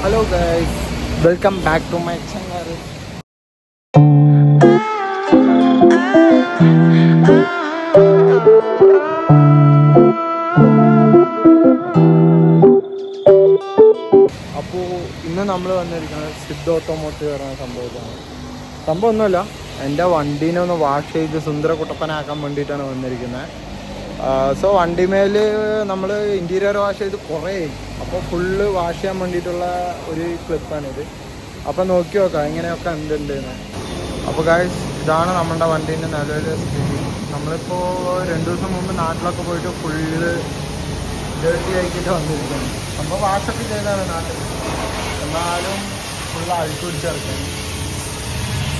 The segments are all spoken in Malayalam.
Hello guys, welcome back to my channel. അപ്പോൾ ഇന്ന് നമ്മൾ വന്നിരിക്കുന്നത് സിദ്ധ ഓട്ടോമോട്ടീവ് പറയുന്ന സംഭവം ഒന്നുമല്ല, എൻ്റെ വണ്ടീനെ ഒന്ന് വാഷ് ചെയ്ത് സുന്ദര കുട്ടപ്പനാക്കാൻ വേണ്ടിയിട്ടാണ് വന്നിരിക്കുന്നത്. സോ വണ്ടിമേൽ നമ്മൾ ഇൻറ്റീരിയർ വാഷ് ചെയ്ത് കുറേ, അപ്പോൾ ഫുള്ള് വാഷ് ചെയ്യാൻ വേണ്ടിയിട്ടുള്ള ഒരു ക്ലിപ്പാണിത്. അപ്പോൾ നോക്കി നോക്കാം എങ്ങനെയൊക്കെ എന്തുണ്ടെന്ന്. അപ്പോൾ ഗായ്സ്, ഇതാണ് നമ്മുടെ വണ്ടീൻ്റെ നിലവിലെ സ്ഥിതി. നമ്മളിപ്പോൾ 2 ദിവസം മുമ്പ് നാട്ടിലൊക്കെ പോയിട്ട് ഫുള്ള് ഡേർട്ടി ആക്കിയിട്ട് വന്നിരിക്കുന്നത്. അപ്പോൾ വാഷൊക്കെ ചെയ്താണ് നാട്ടിൽ, എന്നാലും ഫുള്ള് അഴുക്ക് പിടിച്ചിറക്കാൻ.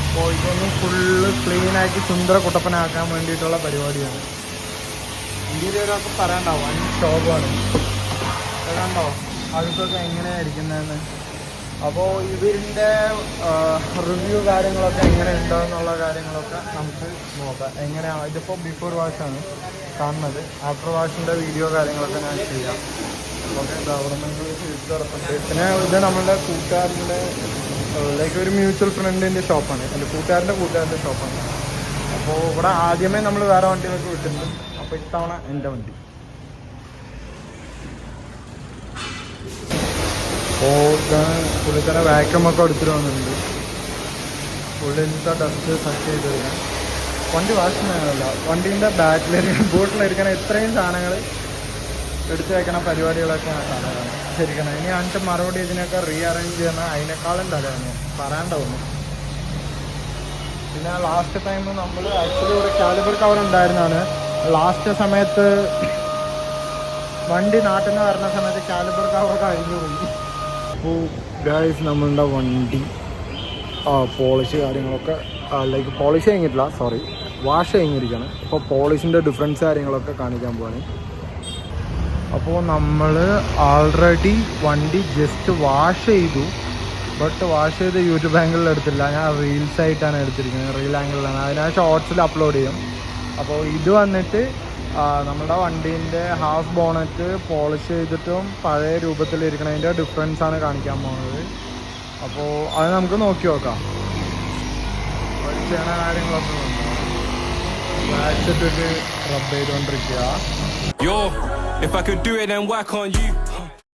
അപ്പോൾ ഇതൊന്ന് ഫുള്ള് ക്ലീനാക്കി സുന്ദര കുട്ടപ്പനാക്കാൻ വേണ്ടിയിട്ടുള്ള പരിപാടിയാണ്. ഇൻറ്റീരിയറൊക്കെ പറയണ്ടാവും, വൻ ഷോപ്പാണ്. കണ്ടോ അഴുക്കൊക്കെ എങ്ങനെയാണ് ഇരിക്കുന്നതെന്ന്. അപ്പോൾ ഇതിൻ്റെ റിവ്യൂ കാര്യങ്ങളൊക്കെ എങ്ങനെ ഉണ്ടോയെന്നുള്ള കാര്യങ്ങളൊക്കെ നമുക്ക് നോക്കാം. എങ്ങനെയാണ് ഇതിപ്പോൾ ബിഫോർ വാഷാണ് കാണുന്നത്. ആഫ്റ്റർ വാഷിൻ്റെ വീഡിയോ കാര്യങ്ങളൊക്കെ ഞാൻ ചെയ്യാം. ഓക്കെ, ഗവൺമെൻറ് തിരിച്ചുറപ്പുണ്ട്. പിന്നെ ഇത് നമ്മളുടെ കൂട്ടുകാരൻ്റെ ലൈക്ക് ഒരു മ്യൂച്വൽ ഫ്രണ്ടിൻ്റെ ഷോപ്പാണ്, എൻ്റെ കൂട്ടുകാരൻ്റെ ഷോപ്പാണ്. അപ്പോൾ ഇവിടെ ആദ്യമേ നമ്മൾ വേറെ വണ്ടികളൊക്കെ വിട്ടിട്ടുണ്ട്. അപ്പോൾ ഇത്തവണ എൻ്റെ വണ്ടി. അപ്പോൾ പുള്ളിക്കാരെ വാക്യൂമൊക്കെ എടുത്തിട്ട് വന്നിട്ടുണ്ട്. പുള്ളിൻ്റെ ഡസ്റ്റ് സക്ക് ചെയ്ത് കഴിഞ്ഞാൽ വണ്ടി വാഷ് ചെയ്യാനല്ല, വണ്ടീൻ്റെ ബാക്കിലിരിക്കണം ബോട്ടിലിരിക്കണം ഇത്രയും സാധനങ്ങൾ എടുത്ത് വയ്ക്കണ പരിപാടികളൊക്കെയാണ് സാധനമാണ് ശരിക്കണം. ഇനി എന്നിട്ട് മറുപടി ഇതിനൊക്കെ റീ അറേഞ്ച് ചെയ്യണം, അതിനേക്കാളും തരാണ് പറയാണ്ട് തോന്നും. പിന്നെ ലാസ്റ്റ് ടൈം നമ്മൾ ആക്ച്വലി ഒരു കാലിബർ കവർ ഉണ്ടായിരുന്നാണ്. ലാസ്റ്റ് സമയത്ത് വണ്ടി നാട്ടിൽ നിന്ന് വരുന്ന സമയത്ത് കാലിബർ കവറൊക്കെ അഴിഞ്ഞു പോയി. അപ്പോൾ ഗായ്സ്, നമ്മളുടെ വണ്ടി പോളിഷ് കാര്യങ്ങളൊക്കെ ലൈക്ക് പോളിഷ് കഴിഞ്ഞിട്ടില്ല, സോറി വാഷ് കഴിഞ്ഞിരിക്കുകയാണ്. അപ്പോൾ പോളിഷിൻ്റെ ഡിഫറൻസ് കാര്യങ്ങളൊക്കെ കാണിക്കാൻ പോവാണ്. അപ്പോൾ നമ്മൾ ആൾറെഡി വണ്ടി ജസ്റ്റ് വാഷ് ചെയ്തു, ബട്ട് വാഷ് ചെയ്ത് യൂട്യൂബ് ആംഗിളിൽ എടുത്തില്ല, ഞാൻ റീൽസ് ആയിട്ടാണ് എടുത്തിരിക്കുന്നത്. റീൽ ആംഗിളിലാണ്, അതിനാ ഷോർട്സിൽ അപ്ലോഡ് ചെയ്യും. അപ്പോൾ ഇത് വന്നിട്ട് നമ്മുടെ വണ്ടീൻ്റെ ഹാഫ് ബോണറ്റ് പോളിഷ് ചെയ്തിട്ടും പഴയ രൂപത്തിലിരിക്കണതിൻ്റെ ഡിഫറൻസാണ് കാണിക്കാൻ പോകുന്നത്. അപ്പോൾ അത് നമുക്ക് നോക്കി നോക്കാം. ചെയ്യണ കാര്യങ്ങളൊക്കെ വാച്ചിട്ടിട്ട് റബ്ബ് ചെയ്തുകൊണ്ടിരിക്കുക. Yo, if I could do it, then why can't you?